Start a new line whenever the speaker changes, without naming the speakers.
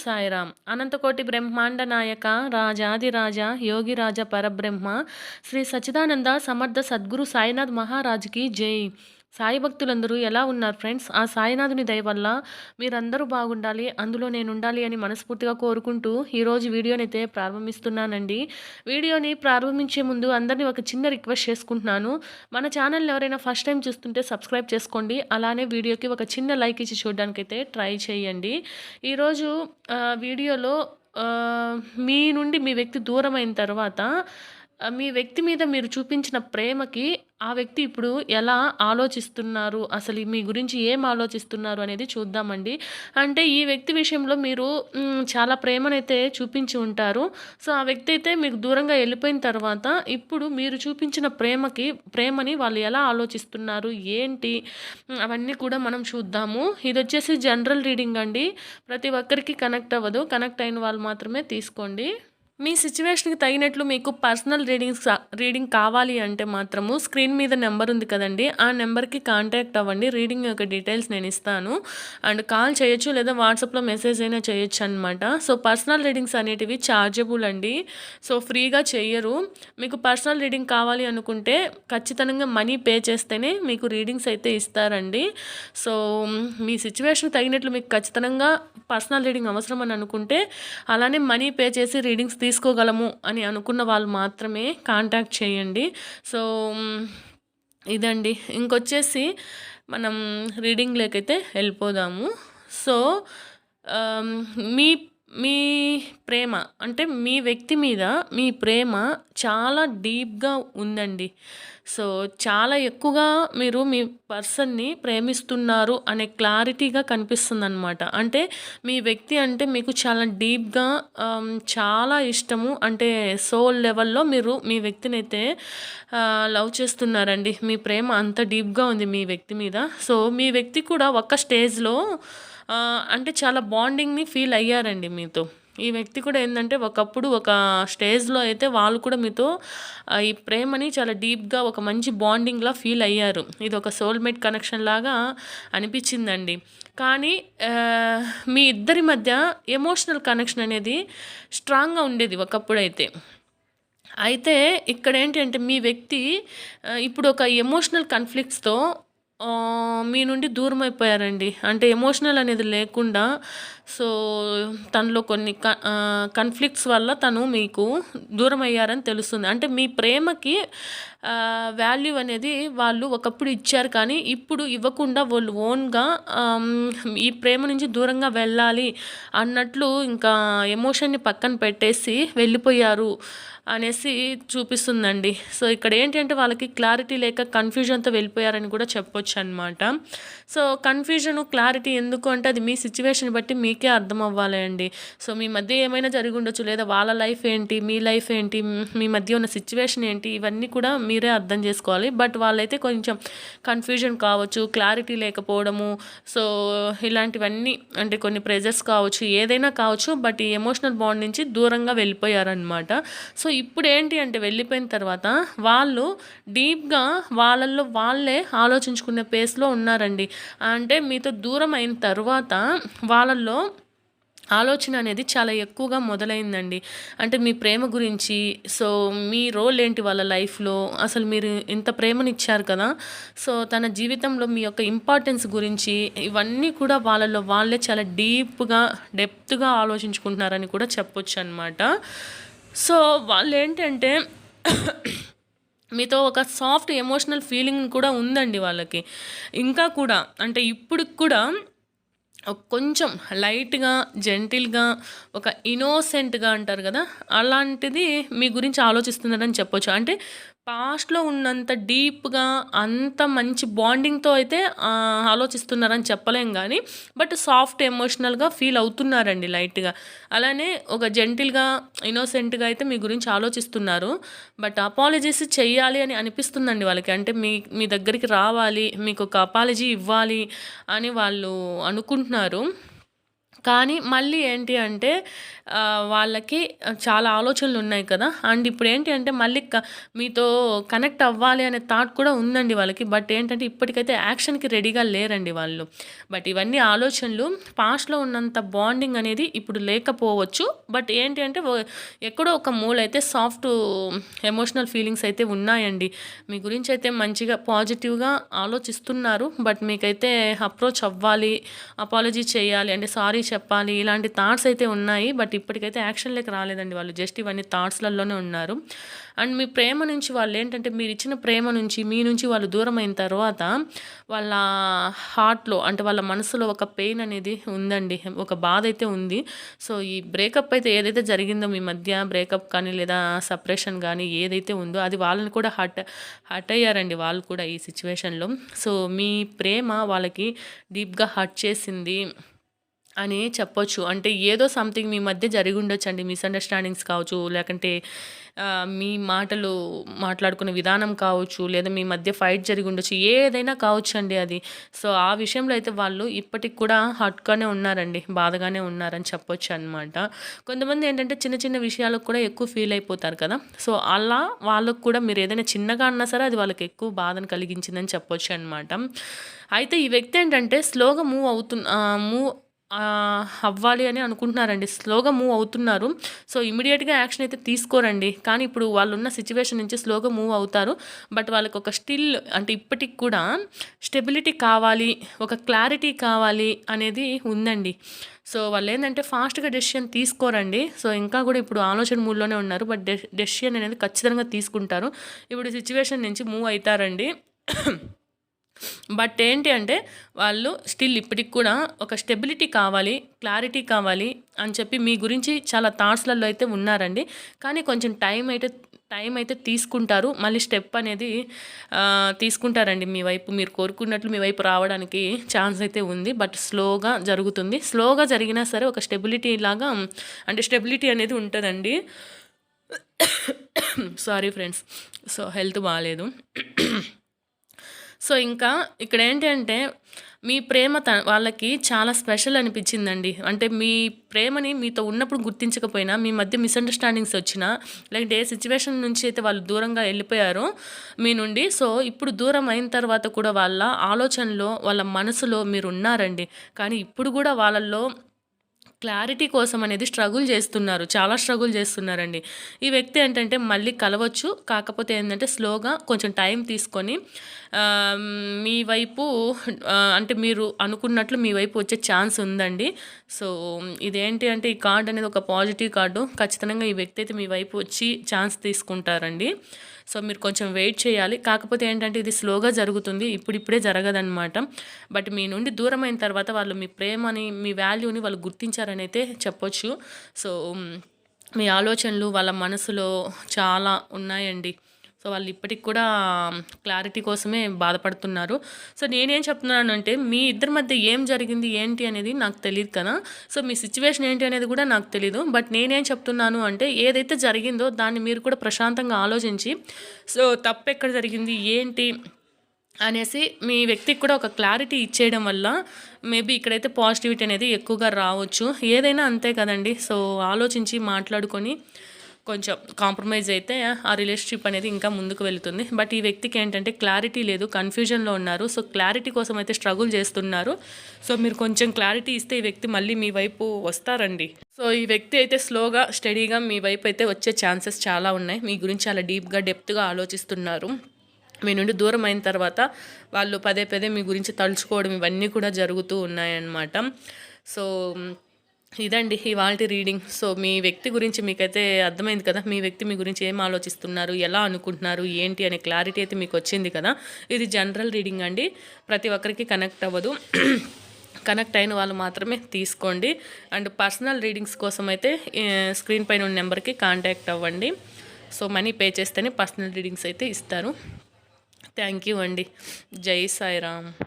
సాయిరాం. అనంతకోటి బ్రహ్మాండ నాయక రాజాదిరాజ యోగిరాజ పరబ్రహ్మ శ్రీ సచ్చిదానంద సమర్థ సద్గురు సాయినాథ్ మహారాజ్కి జై. సాయి భక్తులందరూ ఎలా ఉన్నారు ఫ్రెండ్స్? ఆ సాయినాథుని దయ వల్ల మీరందరూ బాగుండాలి, అందులో నేను ఉండాలి అని మనస్ఫూర్తిగా కోరుకుంటూ ఈరోజు వీడియోనైతే ప్రారంభిస్తున్నానండి. వీడియోని ప్రారంభించే ముందు అందరినీ ఒక చిన్న రిక్వెస్ట్ చేసుకుంటున్నాను. మన ఛానల్ని ఎవరైనా ఫస్ట్ టైం చూస్తుంటే సబ్స్క్రైబ్ చేసుకోండి. అలానే వీడియోకి ఒక చిన్న లైక్ ఇచ్చి చూడడానికైతే ట్రై చేయండి. ఈరోజు వీడియోలో మీ నుండి మీ వ్యక్తి దూరమైన తర్వాత మీ వ్యక్తి మీద మీరు చూపించిన ప్రేమకి ఆ వ్యక్తి ఇప్పుడు ఎలా ఆలోచిస్తున్నారు, అసలు మీ గురించి ఏం ఆలోచిస్తున్నారు అనేది చూద్దామండి. అంటే ఈ వ్యక్తి విషయంలో మీరు చాలా ప్రేమనైతే చూపించి ఉంటారు. సో ఆ వ్యక్తి అయితే మీకు దూరంగా వెళ్ళిపోయిన తర్వాత ఇప్పుడు మీరు చూపించిన ప్రేమని వాళ్ళు ఎలా ఆలోచిస్తున్నారు ఏంటి అవన్నీ కూడా మనం చూద్దాము. ఇది వచ్చేసి జనరల్ రీడింగ్ అండి, ప్రతి ఒక్కరికి కనెక్ట్ అవ్వదు, కనెక్ట్ అయిన వాళ్ళు మాత్రమే తీసుకోండి. మీ సిచ్యువేషన్కి తగినట్లు మీకు పర్సనల్ రీడింగ్ కావాలి అంటే మాత్రము స్క్రీన్ మీద నెంబర్ ఉంది కదండి, ఆ నెంబర్కి కాంటాక్ట్ అవ్వండి. రీడింగ్ యొక్క డీటెయిల్స్ నేను ఇస్తాను అండ్ కాల్ చేయొచ్చు లేదా వాట్సాప్లో మెసేజ్ అయినా చేయొచ్చు అనమాట. సో పర్సనల్ రీడింగ్స్ అనేటివి ఛార్జబుల్ అండి, సో ఫ్రీగా చెయ్యరు. మీకు పర్సనల్ రీడింగ్ కావాలి అనుకుంటే ఖచ్చితంగా మనీ పే చేస్తేనే మీకు రీడింగ్స్ అయితే ఇస్తారండి. సో మీ సిచ్యువేషన్కి తగినట్లు మీకు ఖచ్చితంగా పర్సనల్ రీడింగ్ అవసరం అని అనుకుంటే, అలానే మనీ పే చేసి రీడింగ్స్ తీసుకోగలము అని అనుకున్న వాళ్ళు మాత్రమే కాంటాక్ట్ చేయండి. సో ఇదండి. ఇంకొచ్చేసి మనం రీడింగ్లోకైతే వెళ్ళిపోదాము. సో మీ మీ ప్రేమ అంటే మీ వ్యక్తి మీద మీ ప్రేమ చాలా డీప్గా ఉందండి. సో చాలా ఎక్కువగా మీరు మీ పర్సన్ని ప్రేమిస్తున్నారు అనే క్లారిటీగా కనిపిస్తుందన్నమాట. అంటే మీ వ్యక్తి అంటే మీకు చాలా డీప్గా చాలా ఇష్టము, అంటే సోల్ లెవెల్లో మీరు మీ వ్యక్తిని అయితే లవ్ చేస్తున్నారండి. మీ ప్రేమ అంత డీప్గా ఉంది మీ వ్యక్తి మీద. సో మీ వ్యక్తి కూడా ఒక స్టేజ్లో అంటే చాలా బాండింగ్ని ఫీల్ అయ్యారండి మీతో. ఈ వ్యక్తి కూడా ఏంటంటే ఒకప్పుడు ఒక స్టేజ్లో అయితే వాళ్ళు కూడా మీతో ఈ ప్రేమని చాలా డీప్గా ఒక మంచి బాండింగ్లా ఫీల్ అయ్యారు. ఇది ఒక సోల్మేట్ కనెక్షన్ లాగా అనిపించిందండి. కానీ మీ ఇద్దరి మధ్య ఎమోషనల్ కనెక్షన్ అనేది స్ట్రాంగ్గా ఉండేది ఒకప్పుడైతే. అయితే ఇక్కడ ఏంటంటే మీ వ్యక్తి ఇప్పుడు ఒక ఎమోషనల్ కాన్ఫ్లిక్ట్స్తో మీ నుండి దూరం అయిపోయారండి. అంటే ఎమోషనల్ అనేది లేకుండా, సో తనలో కొన్ని కన్ఫ్లిక్ట్స్ వల్ల తను మీకు దూరం అయ్యారని తెలుస్తుంది. అంటే మీ ప్రేమకి వాల్యూ అనేది వాళ్ళు ఒకప్పుడు ఇచ్చారు, కానీ ఇప్పుడు ఇవ్వకుండా వాళ్ళు ఓన్గా ఈ ప్రేమ నుంచి దూరంగా వెళ్ళాలి అన్నట్లు ఇంకా ఎమోషన్ని పక్కన పెట్టేసి వెళ్ళిపోయారు అనేసి చూపిస్తుందండి. సో ఇక్కడ ఏంటంటే వాళ్ళకి క్లారిటీ లేక కన్ఫ్యూజన్తో వెళ్ళిపోయారని కూడా చెప్పొచ్చు అనమాట. సో కన్ఫ్యూజన్ క్లారిటీ ఎందుకు అంటే అది మీ సిచ్యువేషన్ బట్టి మీకే అర్థం అవ్వాలి అండి. సో మీ మధ్య ఏమైనా జరిగి ఉండొచ్చు, లేదా వాళ్ళ లైఫ్ ఏంటి, మీ లైఫ్ ఏంటి, మీ మధ్య ఉన్న సిచ్యువేషన్ ఏంటి, ఇవన్నీ కూడా మీరే అర్థం చేసుకోవాలి. బట్ వాళ్ళైతే కొంచెం కన్ఫ్యూజన్ కావచ్చు, క్లారిటీ లేకపోవడము, సో ఇలాంటివన్నీ అంటే కొన్ని ప్రెజర్స్ కావచ్చు, ఏదైనా కావచ్చు, బట్ ఈ ఎమోషనల్ బాండ్ నుంచి దూరంగా వెళ్ళిపోయారనమాట. సో ఇప్పుడు ఏంటి అంటే వెళ్ళిపోయిన తర్వాత వాళ్ళు డీప్గా వాళ్ళల్లో వాళ్ళే ఆలోచించుకునే పేస్లో ఉన్నారండి. అంటే మీతో దూరం అయిన తర్వాత వాళ్ళల్లో ఆలోచన అనేది చాలా ఎక్కువగా మొదలైందండి. అంటే మీ ప్రేమ గురించి, సో మీ రోల్ ఏంటి వాళ్ళ లైఫ్లో, అసలు మీరు ఇంత ప్రేమనిచ్చారు కదా, సో తన జీవితంలో మీ యొక్క ఇంపార్టెన్స్ గురించి, ఇవన్నీ కూడా వాళ్ళలో వాళ్ళే చాలా డెప్త్గా ఆలోచించుకుంటున్నారని కూడా చెప్పొచ్చు అనమాట. సో వాళ్ళు ఏంటంటే మీతో ఒక సాఫ్ట్ ఎమోషనల్ ఫీలింగ్ కూడా ఉందండి వాళ్ళకి. ఇంకా కూడా అంటే ఇప్పుడు కూడా కొంచెం లైట్గా జెంటిల్గా ఒక ఇన్నోసెంట్గా అంటారు కదా, అలాంటిది మీ గురించి ఆలోచిస్తున్నారని చెప్పొచ్చు. అంటే పాస్ట్లో ఉన్నంత డీప్గా అంత మంచి బాండింగ్తో అయితే ఆలోచిస్తున్నారని చెప్పలేం, కానీ బట్ సాఫ్ట్ ఎమోషనల్గా ఫీల్ అవుతున్నారండి లైట్గా. అలానే ఒక జెంటిల్గా ఇన్నోసెంట్గా అయితే మీ గురించి ఆలోచిస్తున్నారు. బట్ అపాలజీస్ చెయ్యాలి అని అనిపిస్తుందండి వాళ్ళకి. అంటే మీ దగ్గరికి రావాలి, మీకు ఒక అపాలజీ ఇవ్వాలి అని వాళ్ళు అనుకుంటున్నారు. కానీ మళ్ళీ ఏంటి అంటే వాళ్ళకి చాలా ఆలోచనలు ఉన్నాయి కదా! అండ్ ఇప్పుడేంటి అంటే మళ్ళీ మీతో కనెక్ట్ అవ్వాలి అనే థాట్ కూడా ఉందండి వాళ్ళకి. బట్ ఏంటంటే ఇప్పటికైతే యాక్షన్‌కి రెడీగా లేరండి వాళ్ళు. బట్ ఇవన్నీ ఆలోచనలు. పాస్ట్‌లో ఉన్నంత బాండింగ్ అనేది ఇప్పుడు లేకపోవచ్చు. బట్ ఏంటి అంటే ఎక్కడో ఒక మూలైతే సాఫ్ట్ ఎమోషనల్ ఫీలింగ్స్ అయితే ఉన్నాయండి. మీ గురించి అయితే మంచిగా పాజిటివ్‌గా ఆలోచిస్తున్నారు. బట్ మీకైతే అప్రోచ్ అవ్వాలి, అపాలజీ చేయాలి అంటే సారీ చెప్పాలి ఇలాంటి థాట్స్ అయితే ఉన్నాయి. బట్ ఇప్పటికైతే యాక్షన్‌లోకి రాలేదండి వాళ్ళు. జస్ట్ ఇవన్నీ థాట్స్‌లలోనే ఉన్నారు. అండ్ మీ ప్రేమ నుంచి వాళ్ళేంటంటే మీరిచ్చిన ప్రేమ నుంచి, మీ నుంచి వాళ్ళు దూరమైన తర్వాత వాళ్ళ హార్ట్‌లో అంటే వాళ్ళ మనసులో ఒక పెయిన్ అనేది ఉందండి. ఒక బాధైతే ఉంది. సో, ఈ బ్రేకప్ అయితే ఏదైతే జరిగిందో మీ మధ్య బ్రేకప్ కానీ లేదా సెపరేషన్ గానీ ఏదైతే ఉందో అది వాళ్ళని కూడా హర్ట్ అయ్యారండి వాళ్ళు కూడా ఈ సిట్యుయేషన్‌లో. సో, మీ ప్రేమ వాళ్ళకి డీప్‌గా హర్ట్ చేసింది అని చెప్పొచ్చు. అంటే ఏదో సంథింగ్ మీ మధ్య జరిగుండొచ్చండి. మిస్‌అండర్‌స్టాండింగ్స్ కావచ్చు, లేకంటే మీ మాటలు మాట్లాడుకునే విధానం కావచ్చు, లేదా మీ మధ్య ఫైట్ జరిగుండొచ్చు. ఏదైనా కావచ్చండి అది. సో, ఆ విషయంలో అయితే వాళ్ళు ఇప్పటికి కూడా హర్ట్‌గానే ఉన్నారండి. బాధగానే ఉన్నారని చెప్పొచ్చనమాట. కొంతమంది ఏంటంటే చిన్న చిన్న విషయాలకు కూడా ఎక్కువ ఫీల్ అయిపోతారు కదా! సో, అలా వాళ్ళకి కూడా మీరేదైనా చిన్నగా అన్నా సరే అది వాళ్ళకి ఎక్కువ బాధను కలిగించిందని చెప్పొచ్చనమాట. అయితే ఈ వ్యక్తి ఏంటంటే స్లోగా మూవ్ అవ్వాలి అని అనుకుంటున్నారండి. స్లోగా మూవ్ అవుతున్నారు. సో, ఇమ్మీడియేట్‌గా యాక్షన్ అయితే తీసుకోరండి. కానీ ఇప్పుడు వాళ్ళున్న సిట్యుయేషన్ నుంచి స్లోగా మూవ్ అవుతారు. బట్ వాళ్ళకొక అంటే ఇప్పటికి కూడా స్టెబిలిటీ కావాలి, ఒక క్లారిటీ కావాలి అనేది ఉందండి. సో, వాళ్ళేందంటే ఫాస్ట్‌గా డెసిషన్ తీసుకోరండి. సో, ఇంకా కూడా ఇప్పుడు ఆలోచన మూడ్‌లోనే ఉన్నారు. బట్ డెసిషన్ అనేది ఖచ్చితంగా తీసుకుంటారు. ఇప్పుడు సిట్యుయేషన్ నుంచి మూవ్ అయితారండి. బట్ ఏంటి అంటే వాళ్ళు స్టిల్ ఇప్పటికి కూడా ఒక స్టెబిలిటీ కావాలి, క్లారిటీ కావాలి అని చెప్పి మీ గురించి చాలా థాట్స్‌లలో అయితే ఉన్నారండి. కానీ కొంచెం టైం అయితే తీసుకుంటారు. మళ్ళీ స్టెప్ అనేది తీసుకుంటారండి మీ వైపు. మీరు కోరుకున్నట్లు మీ వైపు రావడానికి ఛాన్స్ అయితే ఉంది. బట్ స్లోగా జరుగుతుంది. స్లోగా జరిగినా సరే ఒక స్టెబిలిటీ లాగా అంటే స్టెబిలిటీ అనేది ఉంటదండి. Sorry friends. సో, హెల్త్ బాలేదు. సో, ఇంకా ఇక్కడేంటంటే మీ ప్రేమ వాళ్ళకి చాలా స్పెషల్ అనిపించిందండి. అంటే మీ ప్రేమని మీతో ఉన్నప్పుడు గుర్తించకపోయినా, మీ మధ్య మిస్‌అండర్‌స్టాండింగ్స్ వచ్చినా, లేదంటే ఏ సిట్యుయేషన్ నుంచి అయితే వాళ్ళు దూరంగా వెళ్ళిపోయారో మీ నుండి. సో, ఇప్పుడు దూరం అయిన తర్వాత కూడా వాళ్ళ ఆలోచనలో, వాళ్ళ మనసులో మీరున్నారండి. కానీ ఇప్పుడు కూడా వాళ్ళల్లో క్లారిటీ కోసం అనేది స్ట్రగుల్ చేస్తున్నారు. చాలా స్ట్రగుల్ చేస్తున్నారండి. ఈ వ్యక్తి ఏంటంటే మళ్ళీ కలవచ్చు. కాకపోతే ఏంటంటే స్లోగా కొంచెం టైం తీసుకొని మీ వైపు అంటే మీరు అనుకున్నట్లు మీ వైపు వచ్చే ఛాన్స్ ఉందండి. సో, ఇదేంటి అంటే ఈ కార్డ్ అనేది ఒక పాజిటివ్ కార్డు. ఖచ్చితంగా ఈ వ్యక్తి అయితే మీ వైపు వచ్చి ఛాన్స్ తీసుకుంటారండి. సో, మీరు కొంచెం వెయిట్ చేయాలి. కాకపోతే ఏంటంటే ఇది స్లోగా జరుగుతుంది. ఇప్పుడిప్పుడే జరగదనమాట. బట్ మీ నుండి దూరమైన తర్వాత వాళ్ళు మీ ప్రేమని, మీ వాల్యూని వాళ్ళు గుర్తించారని అయితే చెప్పొచ్చు. సో, మీ ఆలోచనలు వాళ్ళ మనసులో చాలా ఉన్నాయండి. సో, వాళ్ళు ఇప్పటికి కూడా క్లారిటీ కోసమే బాధపడుతున్నారు. సో, నేనేం చెప్తున్నానంటే మీ ఇద్దరి మధ్య ఏం జరిగింది ఏంటి అనేది నాకు తెలీదు కదా! సో, మీ సిట్యుయేషన్ ఏంటి అనేది కూడా నాకు తెలీదు. బట్ నేనేం చెప్తున్నాను అంటే ఏదైతే జరిగిందో దాన్ని మీరు కూడా ప్రశాంతంగా ఆలోచించి సో, తప్పెక్కడ జరిగింది ఏంటి అనేసి మీ వ్యక్తికి కూడా ఒక క్లారిటీ ఇచ్చేయడం వల్ల మేబీ ఇక్కడైతే పాజిటివిటీ అనేది ఎక్కువగా రావచ్చు. ఏదైనా అంతే కదండీ! సో, ఆలోచించి మాట్లాడుకొని కొంచెం కాంప్రమైజ్ అయితే ఆ రిలేషన్‌షిప్ అనేది ఇంకా ముందుకు వెళ్తుంది. బట్ ఈ వ్యక్తికి ఏంటంటే క్లారిటీ లేదు. కన్‌ఫ్యూజన్‌లో ఉన్నారు. సో, క్లారిటీ కోసం అయితే స్ట్రగుల్ చేస్తున్నారు. సో, మీరు కొంచెం క్లారిటీ ఇస్తే ఈ వ్యక్తి మళ్ళీ మీ వైపు వస్తారండి. సో, ఈ వ్యక్తి అయితే స్లోగా, స్టడీగా మీ వైపు అయితే వచ్చే ఛాన్సెస్ చాలా ఉన్నాయి. మీ గురించి చాలా డీప్‌గా, డెప్త్‌గా ఆలోచిస్తున్నారు. మీ నుండి దూరం అయిన తర్వాత వాళ్ళు పదే పదే మీ గురించి తలుచుకోవడం ఇవన్నీ కూడా జరుగుతూ ఉన్నాయన్నమాట. సో, ఇదండి ఇవాల్టి రీడింగ్. సో, మీ వ్యక్తి గురించి మీకైతే అర్థమైంది కదా! మీ వ్యక్తి మీ గురించి ఏం ఆలోచిస్తున్నారు, ఎలా అనుకుంటున్నారు, ఏంటి అనే క్లారిటీ అయితే మీకు వచ్చింది కదా! ఇది జనరల్ రీడింగ్ అండి. ప్రతి ఒక్కరికి కనెక్ట్ అవ్వదు. కనెక్ట్ అయిన వాళ్ళు మాత్రమే తీసుకోండి. అండ్ పర్సనల్ రీడింగ్స్ కోసం అయితే స్క్రీన్ పైన ఉన్న నెంబర్కి కాంటాక్ట్ అవ్వండి. సో, మనీ పే చేస్తేనే పర్సనల్ రీడింగ్స్ అయితే ఇస్తారు. థ్యాంక్ యూ అండి. జై సాయిరామ్.